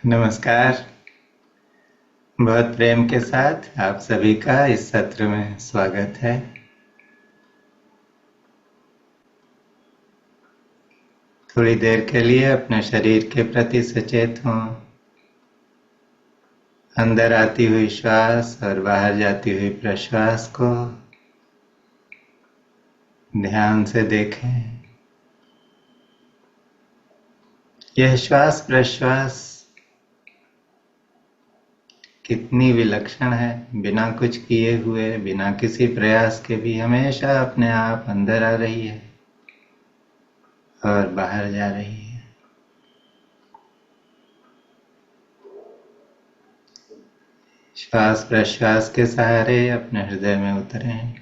नमस्कार। बहुत प्रेम के साथ आप सभी का इस सत्र में स्वागत है। थोड़ी देर के लिए अपने शरीर के प्रति सचेत हों। अंदर आती हुई श्वास और बाहर जाती हुई प्रश्वास को ध्यान से देखें। यह श्वास प्रश्वास कितनी विलक्षण है। बिना कुछ किए हुए, बिना किसी प्रयास के भी हमेशा अपने आप अंदर आ रही है और बाहर जा रही है। श्वास प्रश्वास के सहारे अपने हृदय में उतरें।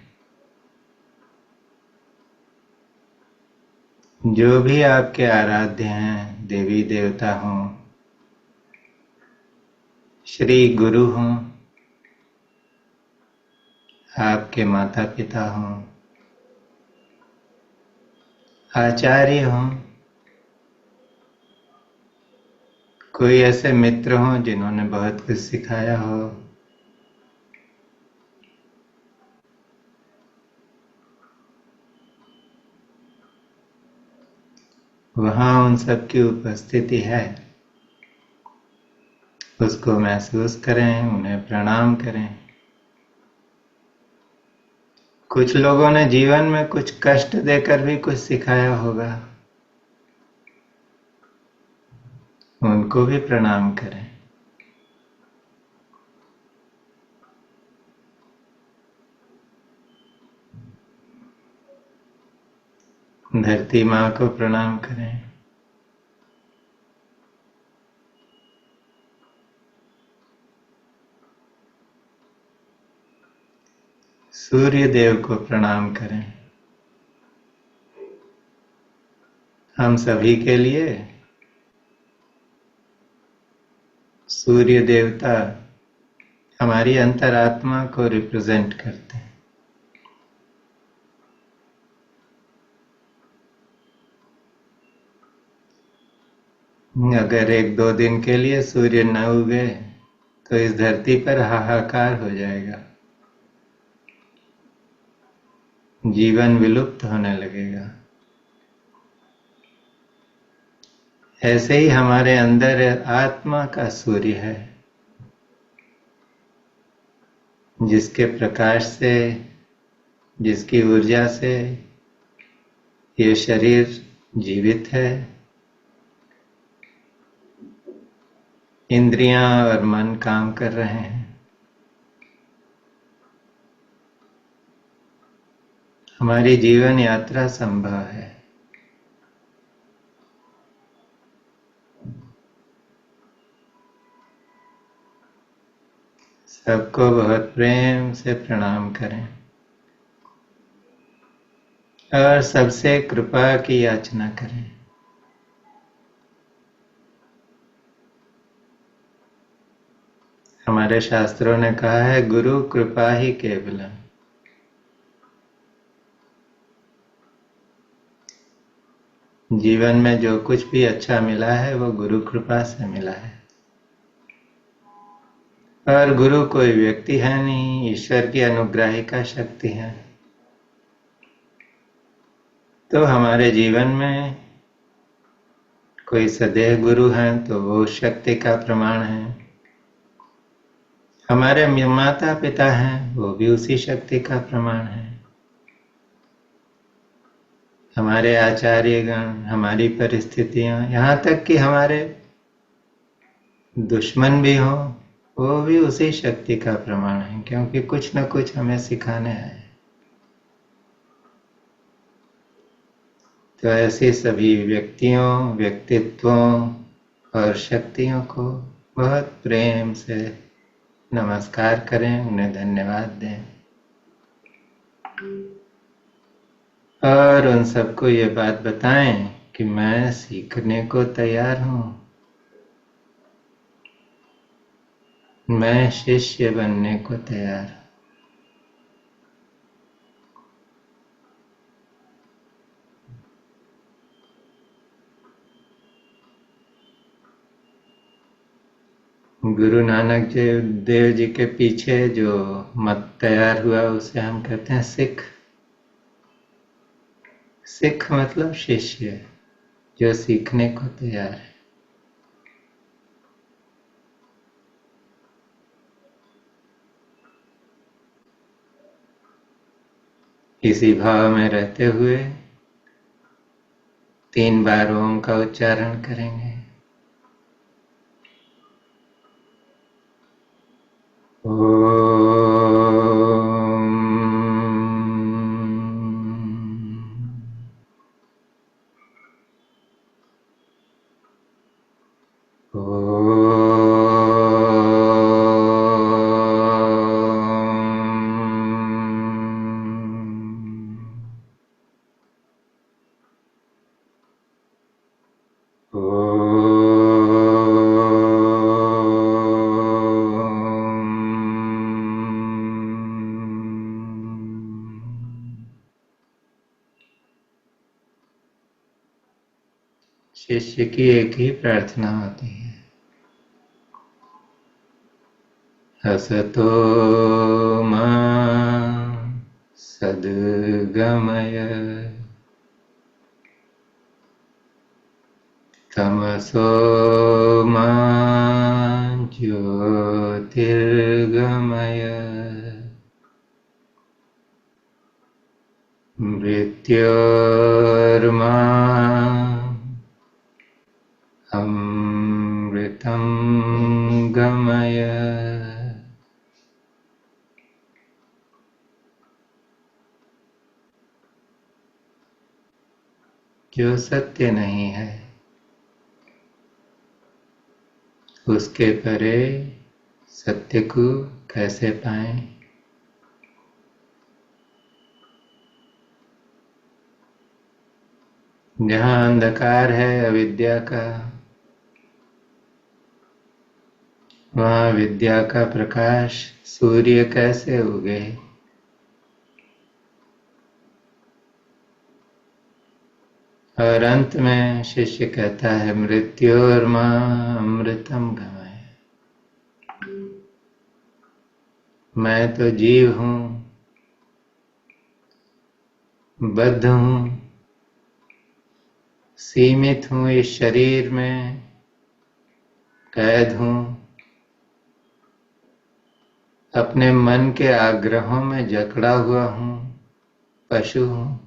जो भी आपके आराध्य हैं, देवी देवता हों, श्री गुरु हों, आपके माता पिता हों, आचार्य हों, कोई ऐसे मित्र हों जिन्होंने बहुत कुछ सिखाया हो, वहाँ उन सब की उपस्थिति है। उसको महसूस करें, उन्हें प्रणाम करें। कुछ लोगों ने जीवन में कुछ कष्ट देकर भी कुछ सिखाया होगा, उनको भी प्रणाम करें। धरती माँ को प्रणाम करें। सूर्य देव को प्रणाम करें। हम सभी के लिए सूर्य देवता हमारी अंतरात्मा को रिप्रेजेंट करते हैं। अगर 1-2 दिन के लिए सूर्य न उगे तो इस धरती पर हाहाकार हो जाएगा, जीवन विलुप्त होने लगेगा। ऐसे ही हमारे अंदर आत्मा का सूर्य है, जिसके प्रकाश से, जिसकी ऊर्जा से ये शरीर जीवित है, इंद्रियां और मन काम कर रहे हैं। हमारी जीवन यात्रा संभव है। सबको बहुत प्रेम से प्रणाम करें और सबसे कृपा की याचना करें। हमारे शास्त्रों ने कहा है, गुरु कृपा ही केवलम। जीवन में जो कुछ भी अच्छा मिला है वो गुरु कृपा से मिला है। और गुरु कोई व्यक्ति है नहीं, ईश्वर की अनुग्राहिका शक्ति है। तो हमारे जीवन में कोई सदैव गुरु हैं तो वो शक्ति का प्रमाण है। हमारे माता पिता हैं, वो भी उसी शक्ति का प्रमाण है। हमारे आचार्यगण, हमारी परिस्थितियां, यहाँ तक कि हमारे दुश्मन भी हों, वो भी उसी शक्ति का प्रमाण है, क्योंकि कुछ न कुछ हमें सिखाने आए। तो ऐसे सभी व्यक्तियों, व्यक्तित्वों और शक्तियों को बहुत प्रेम से नमस्कार करें, उन्हें धन्यवाद दें और उन सबको ये बात बताएं कि मैं सीखने को तैयार हूँ, मैं शिष्य बनने को तैयार हूँ। गुरु नानक देव जी के पीछे जो मत तैयार हुआ उसे हम कहते हैं सिख। सिख मतलब शिष्य, जो सीखने को तैयार है। इसी भाव में रहते हुए 3 बार ओम का उच्चारण करेंगे। शिष्य की एक ही प्रार्थना होती है, असतो मा सद्गमय तमसो मा ज्योतिर्गमय मृत्योर्मा अमृतं गमय। जो सत्य नहीं है उसके परे सत्य को कैसे पाएं? जहाँ अंधकार है अविद्या का, वहाँ विद्या का प्रकाश सूर्य कैसे उगे? और अंत में शिष्य कहता है मृत्योर्मा अमृतम गमय। मैं तो जीव हूँ, बद्ध हूँ, सीमित हूँ, इस शरीर में कैद हूँ, अपने मन के आग्रहों में जकड़ा हुआ हूँ, पशु हूँ।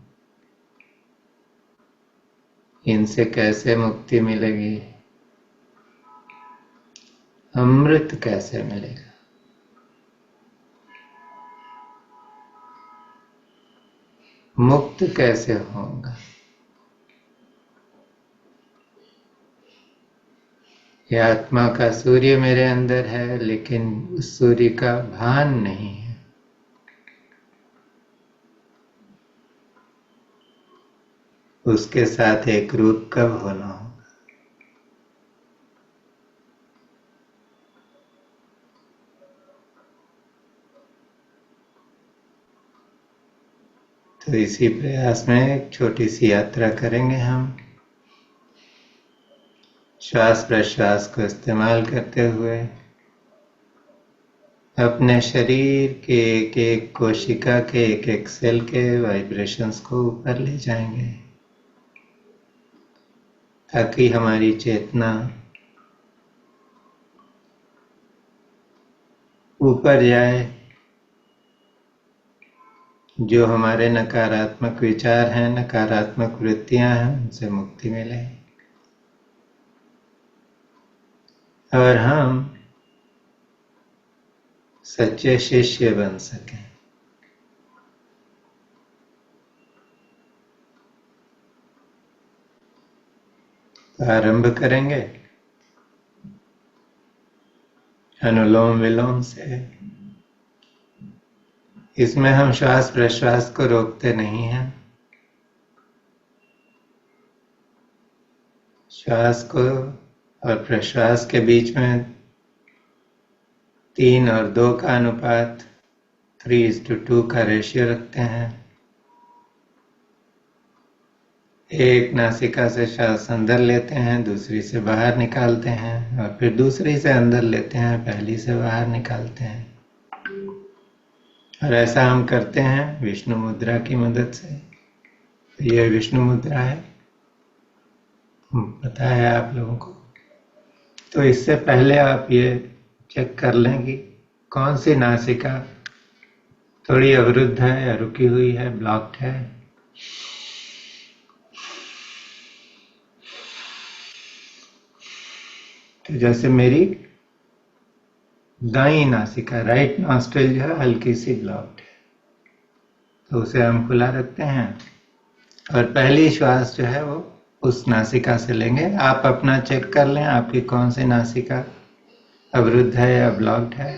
इनसे कैसे मुक्ति मिलेगी? अमृत कैसे मिलेगा? मुक्त कैसे होगा? ये आत्मा का सूर्य मेरे अंदर है, लेकिन उस सूर्य का भान नहीं है। उसके साथ एक रूप कब होना होगा? तो इसी प्रयास में एक छोटी सी यात्रा करेंगे हम, श्वास प्रश्वास को इस्तेमाल करते हुए अपने शरीर के एक एक कोशिका के एक एक सेल के वाइब्रेशंस को ऊपर ले जाएंगे, ताकि हमारी चेतना ऊपर जाए। जो हमारे नकारात्मक विचार हैं, नकारात्मक वृत्तियां हैं, उनसे मुक्ति मिले और हम सच्चे शिष्य बन सकें। आरंभ करेंगे अनुलोम विलोम से। इसमें हम श्वास प्रश्वास को रोकते नहीं हैं। श्वास को और प्रश्वास के बीच में 3 और 2 का अनुपात 3:2 का रेशियो रखते हैं। एक नासिका से श्वास अंदर लेते हैं, दूसरी से बाहर निकालते हैं, और फिर दूसरी से अंदर लेते हैं, पहली से बाहर निकालते हैं। और ऐसा हम करते हैं विष्णु मुद्रा की मदद से। तो ये विष्णु मुद्रा है, पता है आप लोगों को। तो इससे पहले आप ये चेक कर लें कि कौन सी नासिका थोड़ी अवरुद्ध है या रुकी हुई है, ब्लॉक्ड है। तो जैसे मेरी दाईं नासिका, राइट नॉस्ट्रिल जो है हल्की सी ब्लॉक्ड है, तो उसे हम खुला रखते हैं और पहली श्वास जो है वो उस नासिका से लेंगे। आप अपना चेक कर लें आपकी कौन सी नासिका अवरुद्ध है या ब्लॉक्ड है,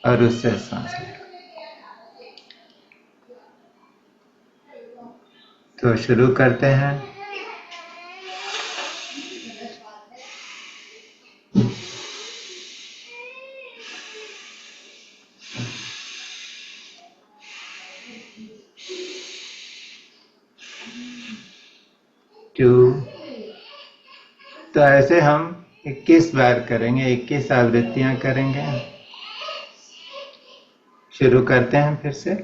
और उससे सांस लें। तो शुरू करते हैं। टू। तो ऐसे हम 21 बार करेंगे, 21 आवृत्तियां करेंगे। शुरू करते हैं फिर से।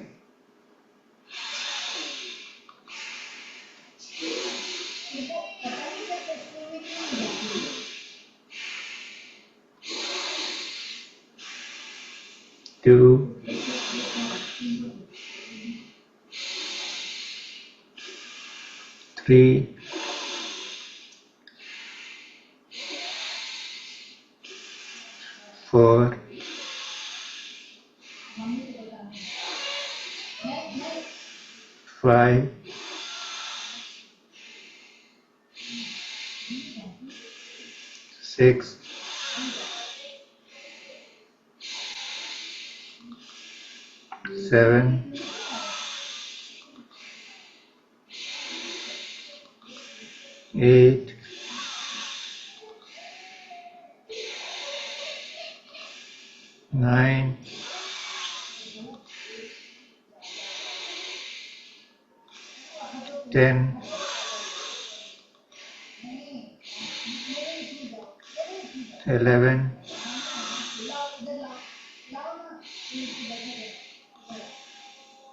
टू, 3, 4, 5, 6, 7, 8, 9, 10, 11,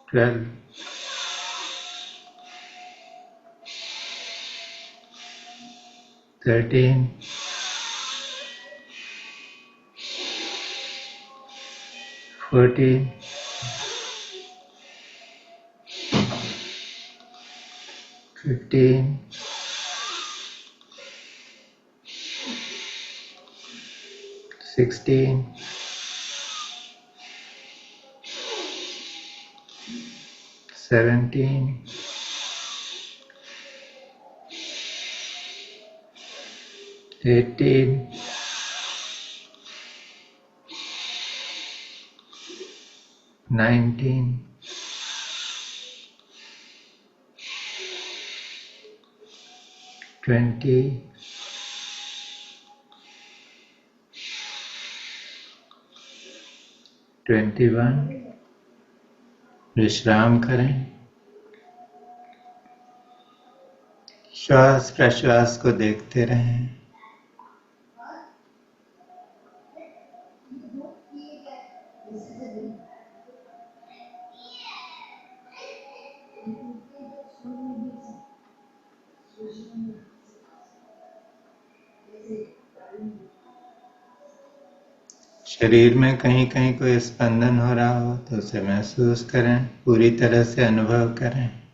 12, 13, 14, 15, 16, 17, 18, 19, 20, 21। विश्राम करें। श्वास प्रश्वास को देखते रहें। शरीर में कहीं कहीं कोई स्पंदन हो रहा हो तो उसे महसूस करें, पूरी तरह से अनुभव करें।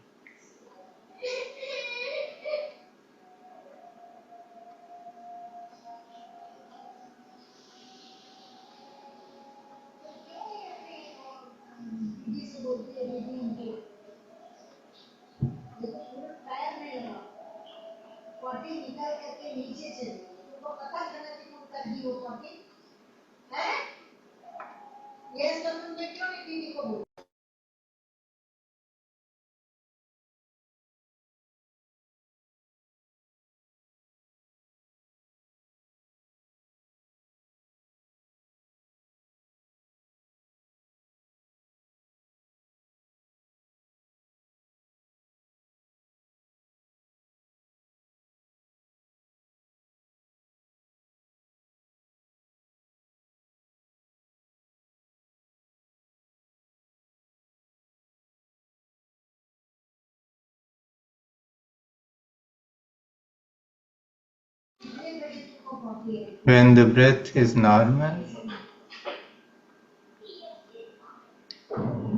When the breath is normal,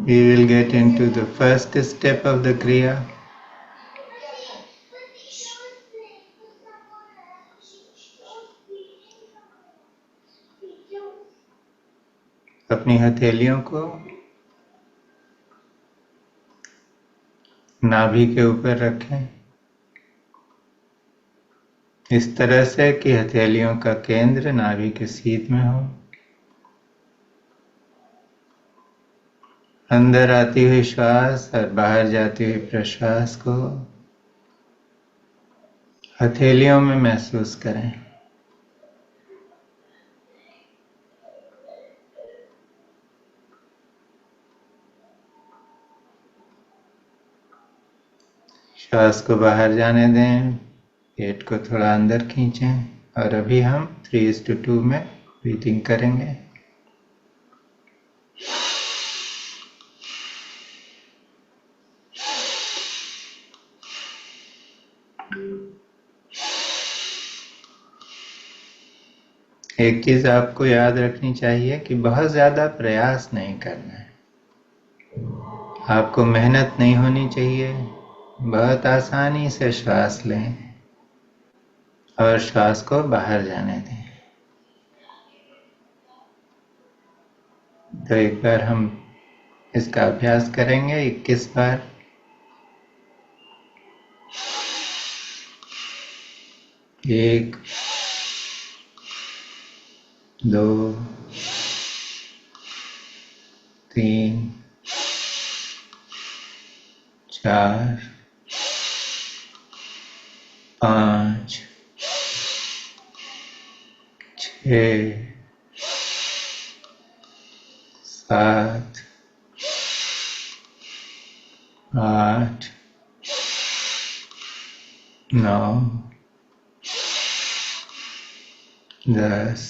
we will get into the first step of the Kriya. अपनी हथेलियों को नाभि के ऊपर रखें, इस तरह से कि हथेलियों का केंद्र नाभि के सीध में हो। अंदर आती हुई श्वास और बाहर जाती हुई प्रश्वास को हथेलियों में महसूस करें। श्वास को बाहर जाने दें, पेट को थोड़ा अंदर खींचें और अभी हम 3:2 में ब्रीथिंग करेंगे। एक चीज आपको याद रखनी चाहिए कि बहुत ज्यादा प्रयास नहीं करना है, आपको मेहनत नहीं होनी चाहिए। बहुत आसानी से श्वास लें और श्वास को बाहर जाने दें। तो एक बार हम इसका अभ्यास करेंगे 21 बार। 1, 2, 3, 4, 5, 6, 7, 8, 9, 10,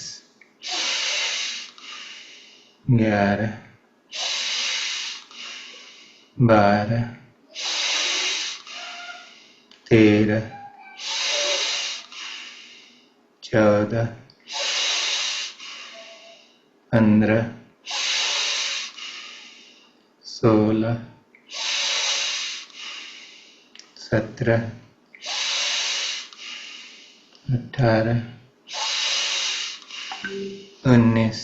11, 12, 13, 14, 15, 16, 17, 18, 19,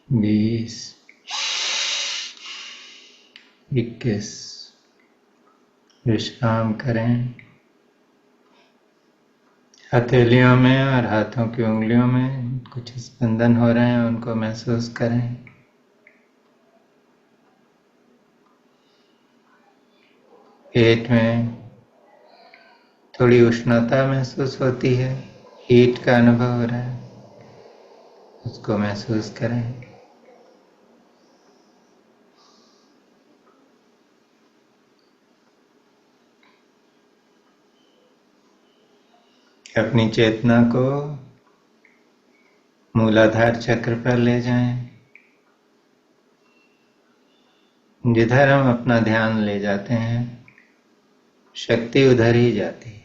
20, 21। विश्राम करें। हथेलियों में और हाथों की उंगलियों में कुछ स्पंदन हो रहे हैं, उनको महसूस करें। पेट में थोड़ी उष्णता महसूस होती है, हीट का अनुभव हो रहा है, उसको महसूस करें। अपनी चेतना को मूलाधार चक्र पर ले जाएं। जिधर हम अपना ध्यान ले जाते हैं, शक्ति उधर ही जाती है।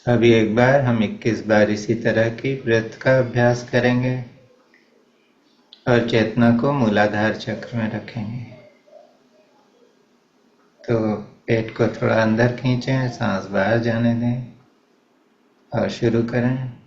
अभी एक बार हम 21 बार इसी तरह की ब्रेथ का अभ्यास करेंगे और चेतना को मूलाधार चक्र में रखेंगे। तो पेट को थोड़ा अंदर खींचें, सांस बाहर जाने दें और शुरू करें।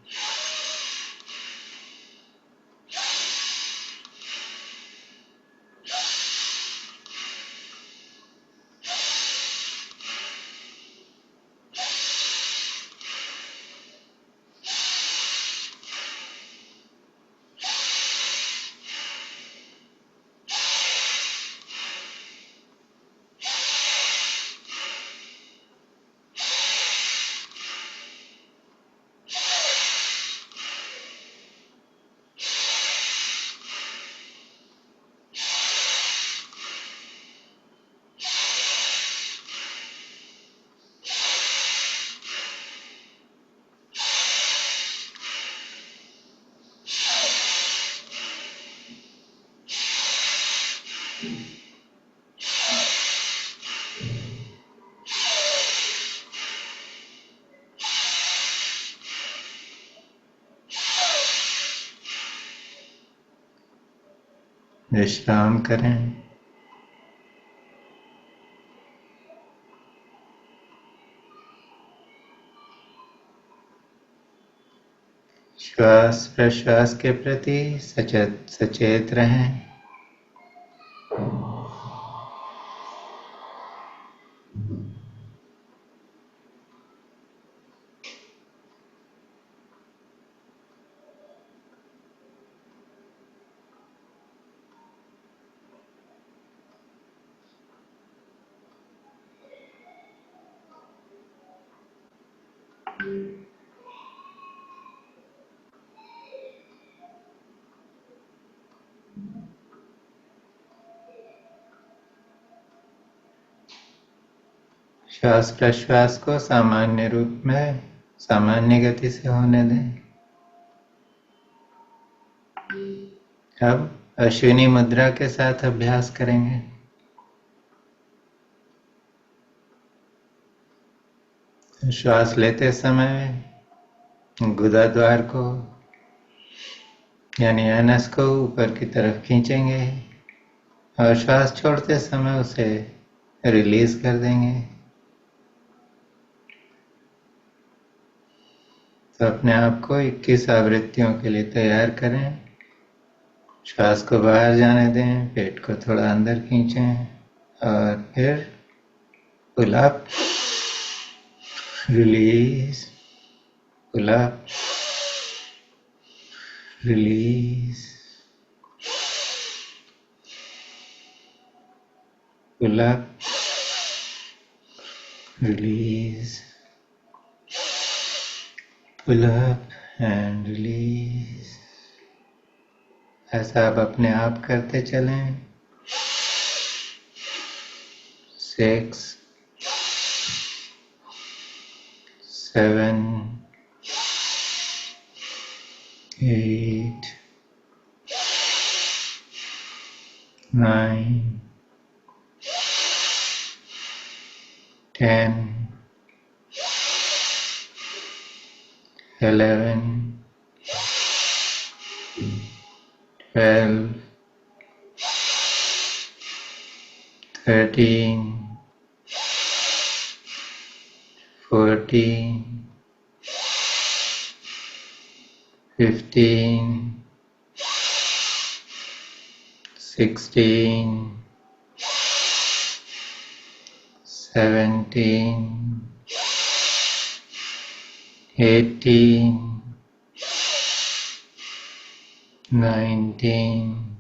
विश्राम करें। श्वास प्रश्वास के प्रति सचेत रहें। श्वास प्रश्वास को सामान्य रूप में सामान्य गति से होने दें। अब अश्विनी मुद्रा के साथ अभ्यास करेंगे। श्वास लेते समय गुदा द्वार को यानी एनस को ऊपर की तरफ खींचेंगे और श्वास छोड़ते समय उसे रिलीज कर देंगे। तो अपने आप को 21 आवृत्तियों के लिए तैयार करें। श्वास को बाहर जाने दें, पेट को थोड़ा अंदर खींचें और फिर pull up, release, pull up, release, pull up, release, pull up and release. ऐसा आप अपने आप करते चलें। 6 7 8 9 10 11 12 13 14 15 16 17 18 19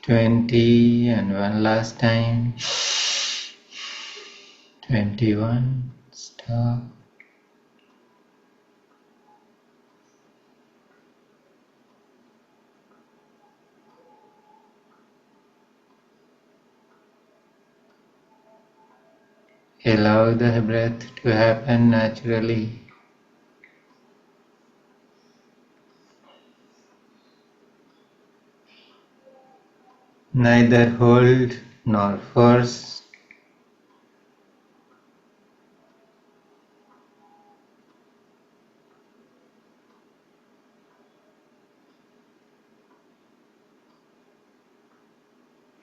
20 and one last time 21. Stop. Allow the breath to happen naturally. Neither hold nor force.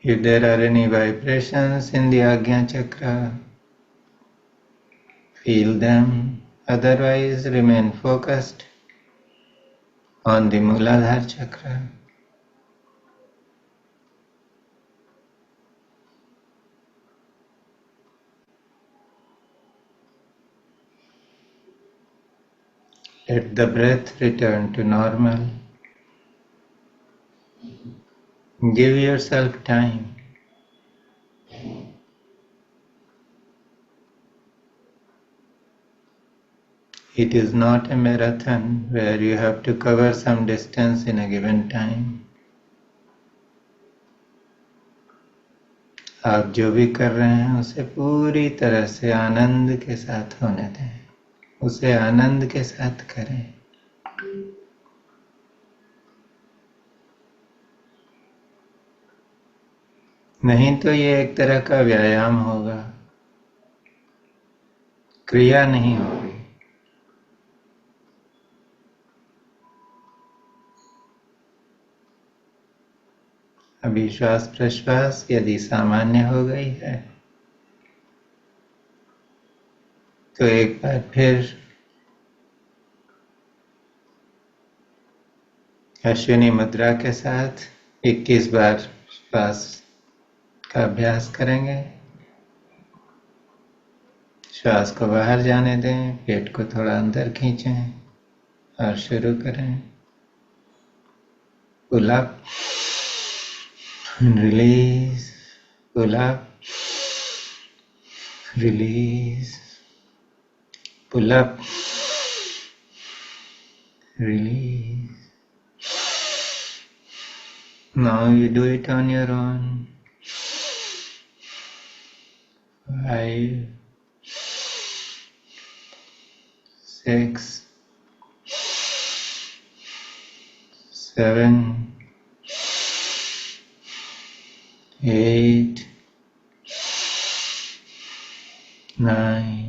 If there are any vibrations in the Ajna Chakra, feel them. Otherwise, remain focused on the Mooladhara Chakra. Let the breath return to normal. Give yourself time. It is not a marathon where you have to cover some distance in a given time. आप जो भी कर रहे हैं उसे पूरी तरह से आनंद के साथ होने दें। उसे आनंद के साथ करें। नहीं तो ये एक तरह का व्यायाम होगा, क्रिया नहीं होगी। अभी श्वास प्रश्वास यदि सामान्य हो गई है तो एक बार फिर अश्विनी मुद्रा के साथ 21 बार श्वास का अभ्यास करेंगे। श्वास को बाहर जाने दें, पेट को थोड़ा अंदर खींचें और शुरू करें। Pull up, release, pull up, release, pull up, release. Now you do it on your own. 5, 6, 7, 8, 9,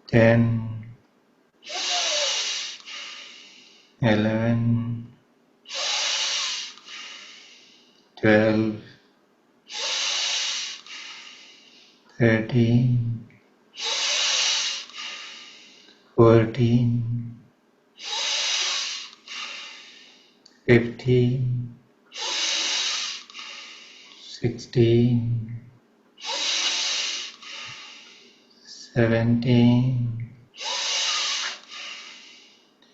10, 11, 12, 13, 14, 15, 16, 17,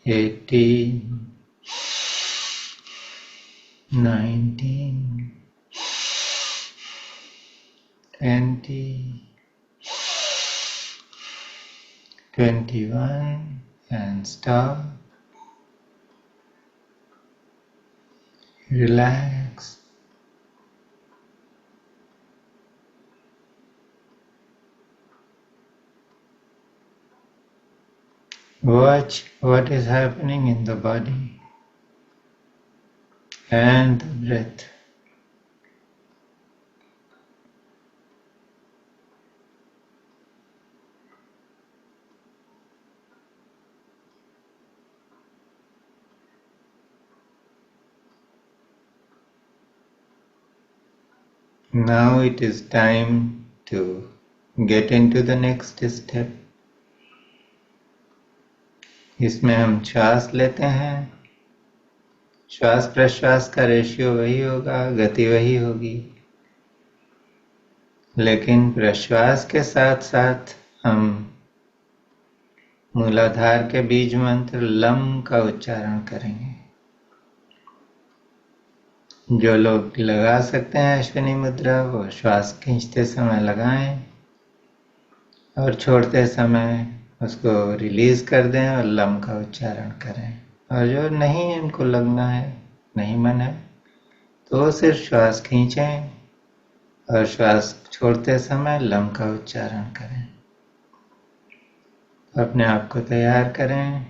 18, 19, 20, 21, and stop. Relax. Watch what is happening in the body and the breath. Now it is time to get into the next step. इसमें हम श्वास लेते हैं। श्वास प्रश्वास का ratio वही होगा, गति वही होगी, लेकिन प्रश्वास के साथ साथ हम मूलाधार के बीज मंत्र लम का उच्चारण करेंगे। जो लोग लगा सकते हैं अश्विनी मुद्रा, वो श्वास खींचते समय लगाएं और छोड़ते समय उसको रिलीज कर दें और लम का उच्चारण करें। और जो नहीं इनको लगना है, नहीं मन है, तो सिर्फ श्वास खींचें और श्वास छोड़ते समय लम का उच्चारण करें। अपने आप को तैयार करें।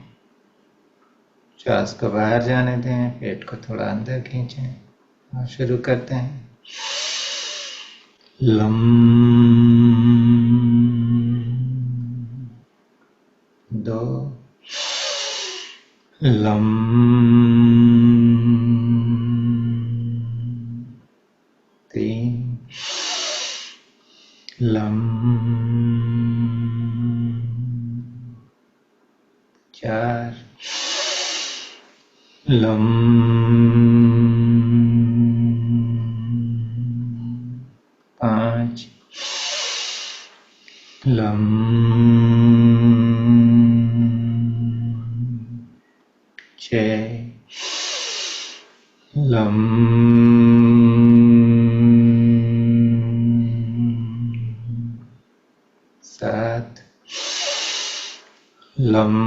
श्वास को बाहर जाने दें, पेट को थोड़ा अंदर खींचें और शुरू करते हैं। लम 2, लम 3, लम 4, लम 5, लम 6, लम 7, लम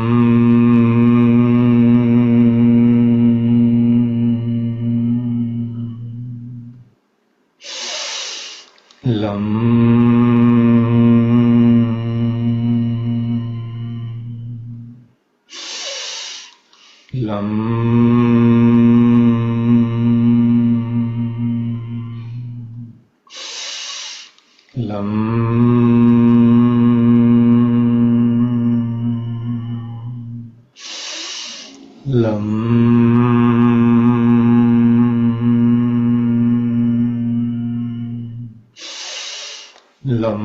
ลม लं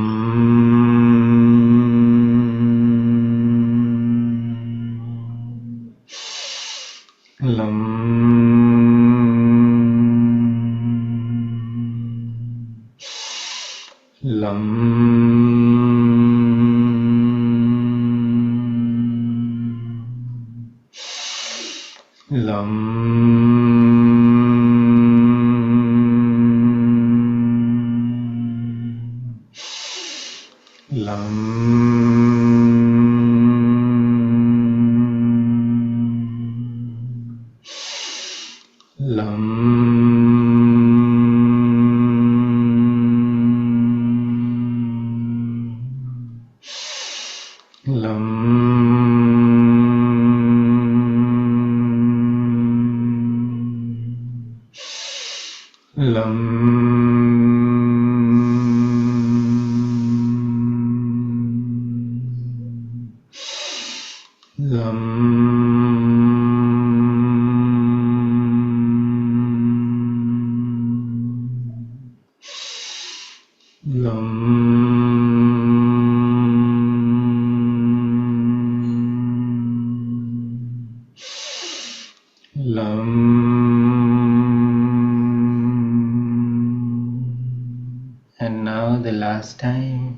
लं लं लं And now the last time.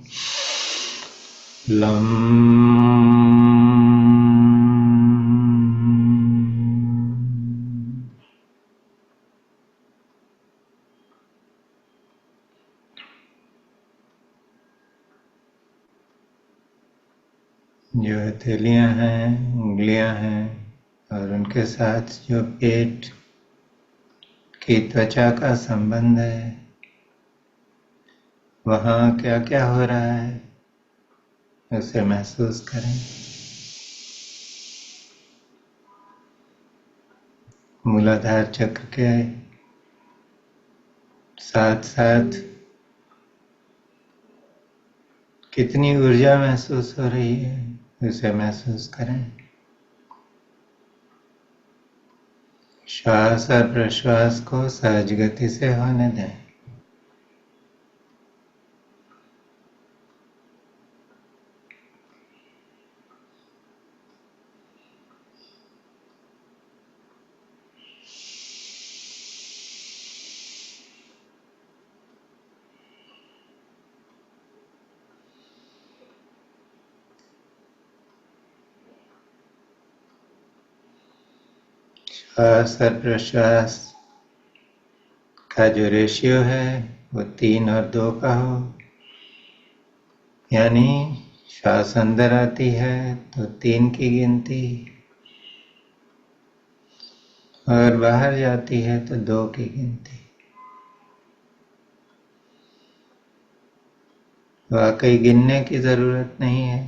जो हथेलियां हैं, उंगलियां हैं और उनके साथ जो पेट की त्वचा का संबंध है, वहाँ क्या क्या हो रहा है उसे महसूस करें। मूलाधार चक्र के साथ साथ कितनी ऊर्जा महसूस हो रही है उसे महसूस करें। श्वास और प्रश्वास को सहज गति से होने दें। श्वास और प्रश्वास का जो रेशियो है वो 3 और 2 का हो, यानी श्वास अंदर आती है तो 3 की गिनती और बाहर जाती है तो 2 की गिनती। वाकई गिनने की जरूरत नहीं है,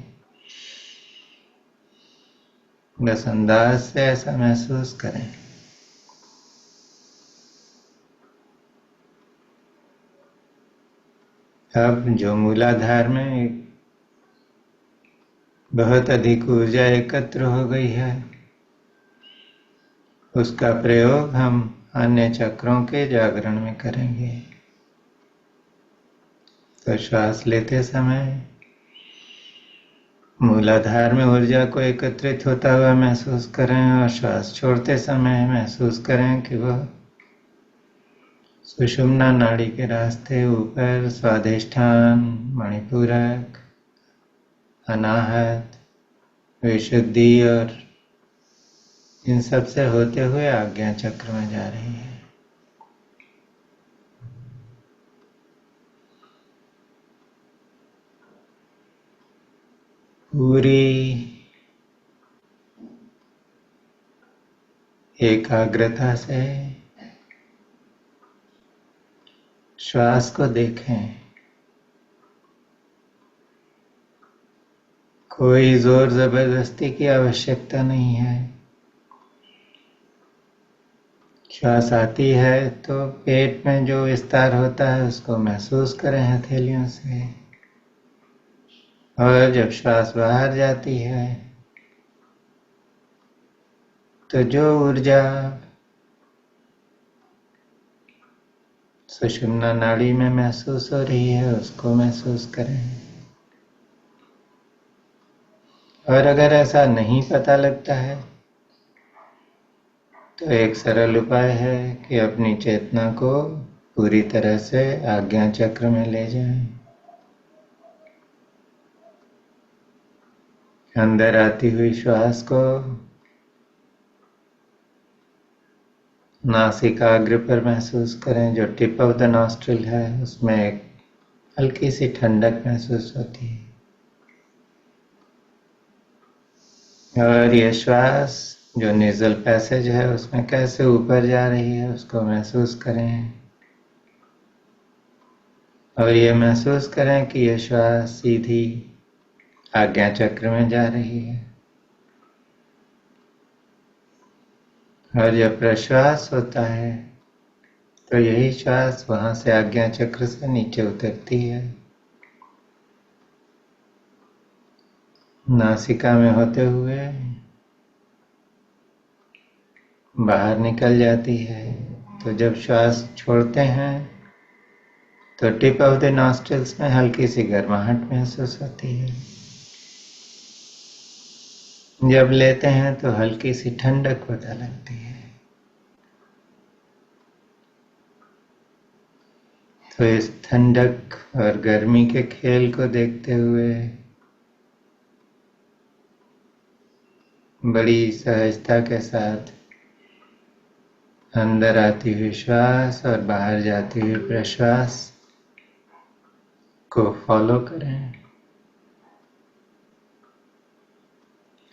बस अंदाज से ऐसा महसूस करें। अब जो मूलाधार में बहुत अधिक ऊर्जा एकत्र हो गई है, उसका प्रयोग हम अन्य चक्रों के जागरण में करेंगे। तो श्वास लेते समय मूलाधार में ऊर्जा को एकत्रित होता हुआ महसूस करें और श्वास छोड़ते समय महसूस करें कि वह सुषुम्ना नाड़ी के रास्ते ऊपर स्वादिष्ठान, मणिपूरक, अनाहत, विशुद्धि और इन सब से होते हुए आज्ञा चक्र में जा रही है। पूरी एकाग्रता से श्वास को देखें। कोई जोर जबरदस्ती की आवश्यकता नहीं है। श्वास आती है तो पेट में जो विस्तार होता है उसको महसूस करें हथेलियों से, और जब श्वास बाहर जाती है तो जो ऊर्जा सुषुम्ना नाड़ी में महसूस हो रही है उसको महसूस करें। और अगर ऐसा नहीं पता लगता है तो एक सरल उपाय है कि अपनी चेतना को पूरी तरह से आज्ञा चक्र में ले जाएं। अंदर आती हुई श्वास को नासिकाग्र पर महसूस करें, जो टिप ऑफ द नॉस्ट्रिल है उसमें एक हल्की सी ठंडक महसूस होती है। और ये श्वास जो नेजल पैसेज है उसमें कैसे ऊपर जा रही है उसको महसूस करें। और ये महसूस करें कि ये श्वास सीधी आज्ञा चक्र में जा रही है। और जब प्रश्वास होता है तो यही श्वास वहां से आज्ञा चक्र से नीचे उतरती है, नासिका में होते हुए बाहर निकल जाती है। तो जब श्वास छोड़ते हैं तो टिप ऑफ द नॉस्ट्रिल्स में हल्की सी गर्माहट महसूस होती है। जब लेते हैं तो हल्की सी ठंडक पता लगती है। तो इस ठंडक और गर्मी के खेल को देखते हुए बड़ी सहजता के साथ अंदर आती हुई श्वास और बाहर जाती हुई प्रश्वास को फॉलो करें।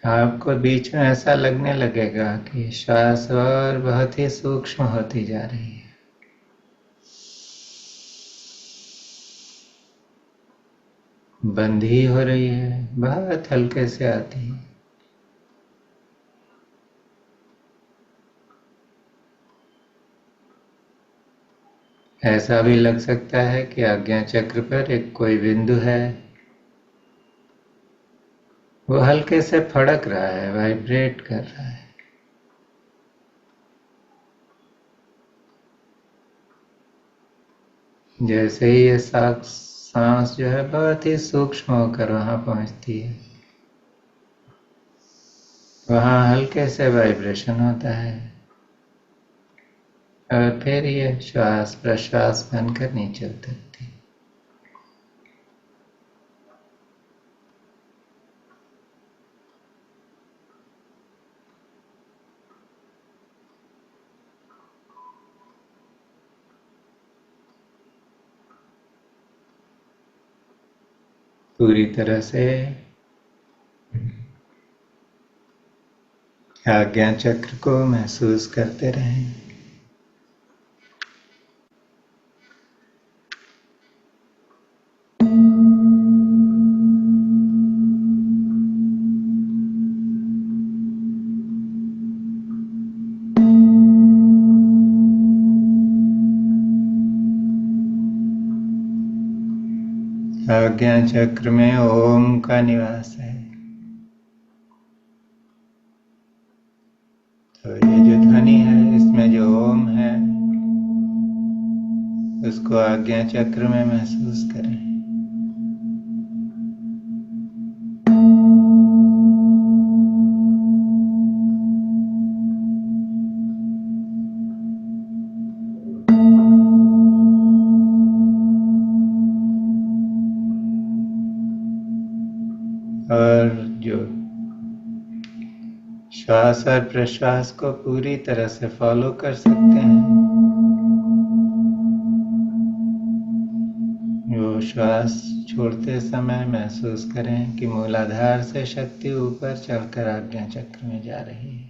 आपको बीच में ऐसा लगने लगेगा कि श्वास और बहुत ही सूक्ष्म होती जा रही है। बंद ही हो रही है, बहुत हल्के से आती है। ऐसा भी लग सकता है कि आज्ञा चक्र पर एक कोई बिंदु है, वो हल्के से फड़क रहा है, वाइब्रेट कर रहा है। जैसे ही ये सांस जो है बहुत ही सूक्ष्म होकर वहां पहुंचती है, वहां हल्के से वाइब्रेशन होता है और फिर ये श्वास प्रश्वास बनकर नीचे उतरती है। पूरी तरह से आज्ञा चक्र को महसूस करते रहें। आज्ञा चक्र में ओम का निवास है। तो ये जो ध्वनि है, इसमें जो ओम है उसको आज्ञा चक्र में महसूस करें। और जो श्वास और प्रश्वास को पूरी तरह से फॉलो कर सकते हैं, वो श्वास छोड़ते समय महसूस करें कि मूलाधार से शक्ति ऊपर चढ़कर आज्ञा चक्र में जा रही है।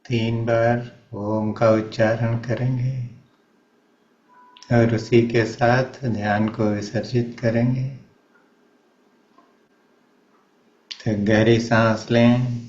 3 बार ओम का उच्चारण करेंगे और उसी के साथ ध्यान को विसर्जित करेंगे। तो गहरी सांस लें।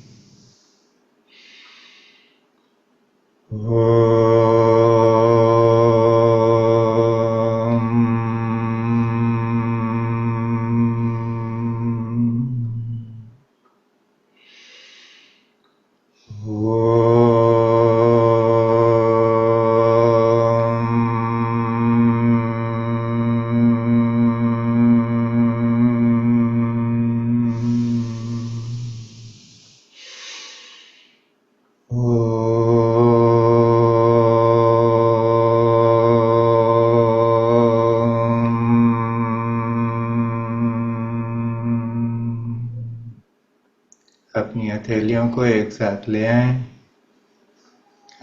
अपनी हथेलियों को एक साथ ले आएं,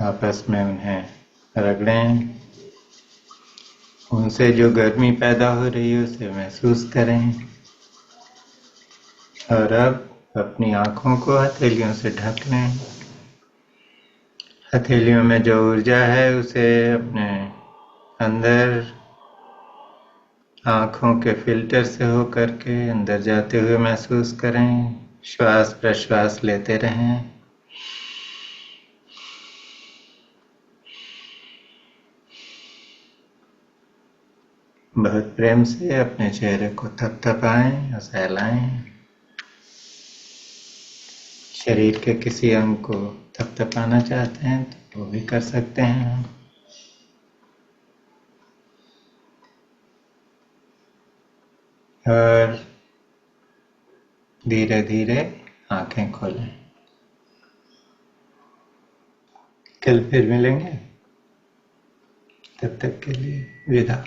आपस में उन्हें रगड़ें, उनसे जो गर्मी पैदा हो रही है उसे महसूस करें और अब अपनी आंखों को हथेलियों से ढक लें। हथेलियों में जो ऊर्जा है उसे अपने अंदर आंखों के फिल्टर से होकर के अंदर जाते हुए महसूस करें। श्वास प्रश्वास लेते रहें। बहुत प्रेम से अपने चेहरे को थपथपाएं और सहलाएं। शरीर के किसी अंग को थपथपाना चाहते हैं तो वो भी कर सकते हैं। और धीरे धीरे आंखें खोलें। कल फिर मिलेंगे, तब तक के लिए विदा।